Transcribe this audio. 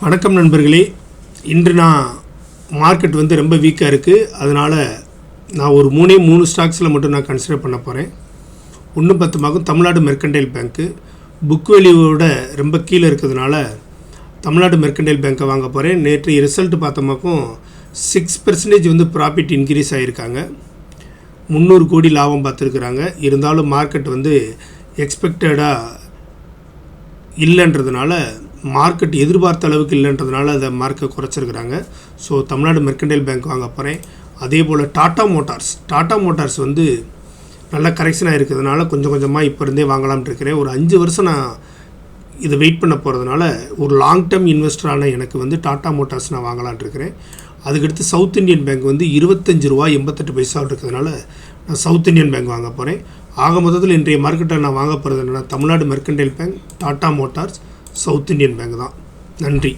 வணக்கம் நண்பர்களே. இன்று நான் மார்க்கெட் ரொம்ப வீக்காக இருக்குது. அதனால் நான் ஒரு மூணு ஸ்டாக்ஸில் மட்டும் நான் கன்சிடர் பண்ண போகிறேன். 1-10 தமிழ்நாடு மெர்கன்டைல் பேங்க்கு புக் வேல்யூவோட ரொம்ப கீழே இருக்கிறதுனால தமிழ்நாடு மெர்கன்டைல் பேங்க்கை வாங்க போகிறேன். நேற்று ரிசல்ட் பார்த்தோமாக்கும் 6% ப்ராஃபிட் இன்க்ரீஸ் ஆகியிருக்காங்க. 300 கோடி லாபம் பார்த்துருக்குறாங்க. இருந்தாலும் மார்க்கெட் எக்ஸ்பெக்டடாக இல்லைன்றதுனால, மார்க்கெட் எதிர்பார்த்த அளவுக்கு இல்லைன்றதுனால அதை மார்க்கெட் குறைச்சிருக்கிறாங்க. ஸோ தமிழ்நாடு மெர்கன்டைல் பேங்க் வாங்க போகிறேன். அதே போல் டாட்டா மோட்டார்ஸ் நல்ல கரெக்ஷனாக இருக்கிறதுனால கொஞ்சம் கொஞ்சமாக இப்போ இருந்தே வாங்கலாம்னு இருக்கிறேன். ஒரு 5 வருஷம் நான் இதை வெயிட் பண்ண போகிறதுனால ஒரு லாங் டேர்ம் இன்வெஸ்டரான எனக்கு டாட்டா மோட்டார்ஸ் நான் வாங்கலான் இருக்கிறேன். அதுக்கடுத்து சவுத் இந்தியன் பேங்க் ₹25.88 இருக்கிறதுனால நான் சவுத் இந்தியன் பேங்க் வாங்க போகிறேன். ஆக மொத்தத்தில் இன்றைய மார்க்கெட்டில் நான் வாங்க போகிறது என்னென்னா Tamil Nadu mercantile bank, tata Motors, south Indian bank தான். நன்றி.